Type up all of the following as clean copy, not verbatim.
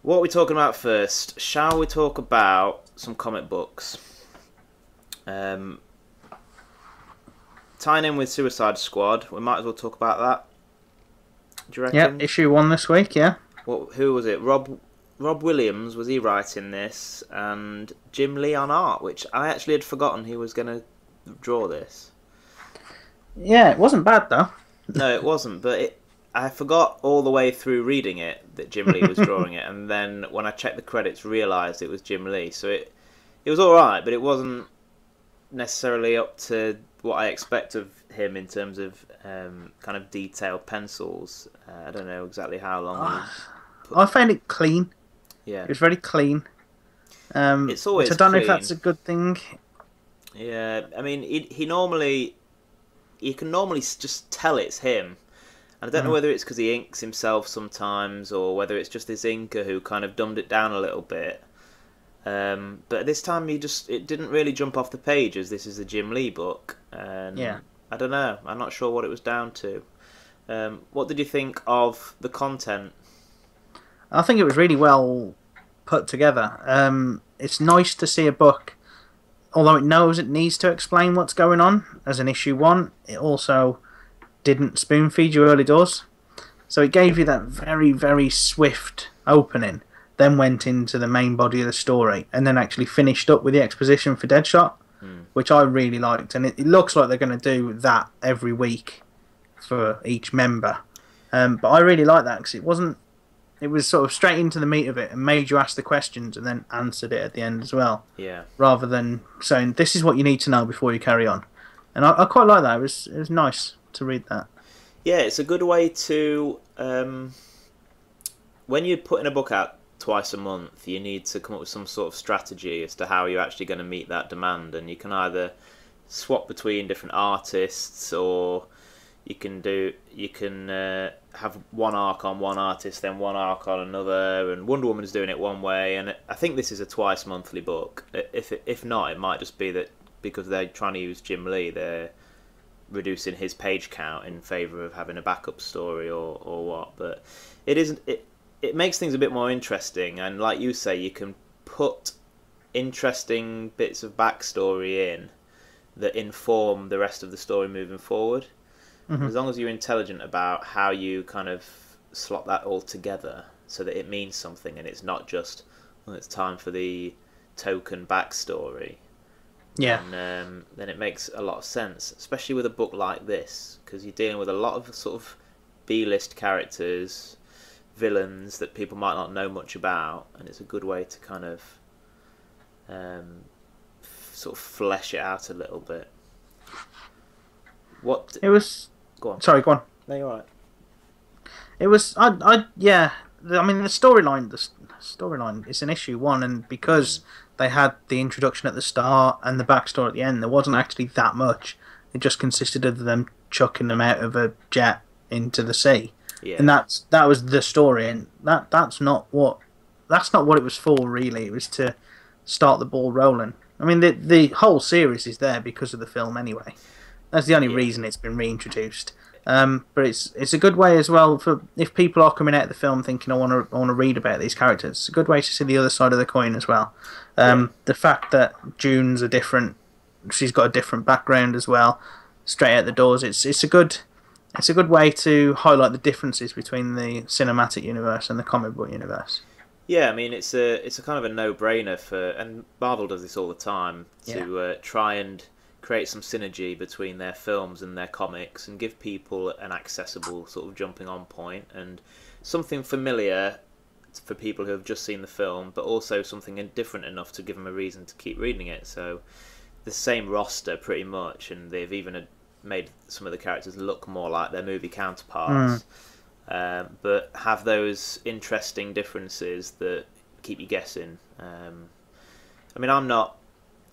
What are we talking about first? Shall we talk about some comic books? Um, Tying in with Suicide Squad, we might as well talk about that. Do you Yep, reckon? issue 1 this week, yeah. Who was it? Rob Williams, was he writing this? And Jim Lee on art, which I actually had forgotten he was going to draw this. Yeah, it wasn't bad though. No, it wasn't, but I forgot all the way through reading it that Jim Lee was drawing it, and then when I checked the credits, realised it was Jim Lee. So it was all right, but it wasn't necessarily up to what I expect of him in terms of kind of detailed pencils. I don't know exactly how long he put. I found it clean. Yeah, It was very clean. it's Which I always don't know if that's clean. a good thing. Yeah, I mean, he normally you can normally just tell it's him. And I don't know Mm. whether it's because he inks himself sometimes or whether it's just this inker who kind of dumbed it down a little bit. But this time it didn't really jump off the page as this is a Jim Lee book. And Yeah. I don't know. I'm not sure what it was down to. What did you think of the content? I think it was really well put together. It's nice to see a book, although it knows it needs to explain what's going on as an issue 1, it also didn't spoon feed you early doors. So it gave you that very, very swift opening, then went into the main body of the story, and then actually finished up with the exposition for Deadshot, Hmm. which I really liked. And it looks like they're going to do that every week for each member. But I really like that because it wasn't. It was sort of straight into the meat of it and made you ask the questions and then answered it at the end as well, Yeah. rather than saying this is what you need to know before you carry on. And I quite like that. It was nice to read that. Yeah, it's a good way to when you're putting a book out twice a month, you need to come up with some sort of strategy as to how you're actually going to meet that demand, and you can either swap between different artists, or you can have one arc on one artist, then one arc on another. And Wonder Woman's doing it one way, and I think this is a twice monthly book. If not, it might just be that because they're trying to use Jim Lee, they're reducing his page count in favour of having a backup story or what. But it isn't. It makes things a bit more interesting, and like you say, you can put interesting bits of backstory in that inform the rest of the story moving forward. And Hmm. as long as you're intelligent about how you kind of slot that all together so that it means something and it's not just, well, it's time for the token backstory, Yeah. then it makes a lot of sense, especially with a book like this, because you're dealing with a lot of sort of B-list characters, villains that people might not know much about, and it's a good way to kind of um, sort of flesh it out a little bit. What? It was. Go on. Sorry, go on. No, you're right. It was. Yeah. I mean, the storyline. The storyline is an issue 1, and because they had the introduction at the start and the backstory at the end, there wasn't actually that much. It just consisted of them chucking them out of a jet into the sea, and Yeah, that was the story. And that's not what it was for, really. It was to start the ball rolling. I mean, the whole series is there because of the film anyway. That's the only yeah, reason it's been reintroduced. But it's a good way as well for if people are coming out of the film thinking I want to read about these characters. It's a good way to see the other side of the coin as well. yeah, The fact that June's she's got a different background as well. Straight out the doors, it's a good way to highlight the differences between the cinematic universe and the comic book universe. yeah. I mean, it's a kind of a no-brainer and Marvel does this all the time Yeah. to try and create some synergy between their films and their comics and give people an accessible sort of jumping on point and something familiar for people who have just seen the film, but also something different enough to give them a reason to keep reading it. So the same roster pretty much, and they've even made some of the characters look more like their movie Mm. counterparts, but have those interesting differences that keep you guessing. I mean, I'm not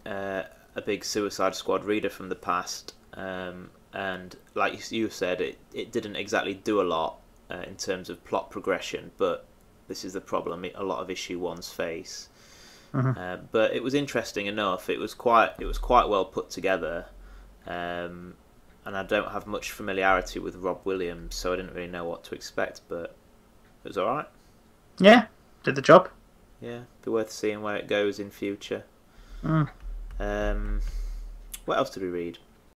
a big Suicide Squad reader from the past, and like you said, it didn't exactly do a lot in terms of plot progression, but this is the problem a lot of issue ones face. Hmm. But it was interesting enough. It was quite well put together, um, and I don't have much familiarity with Rob Williams, so I didn't really know what to expect. But it was all right. Yeah. did the job. Yeah, be worth seeing where it goes in future. Mm. What else did we read?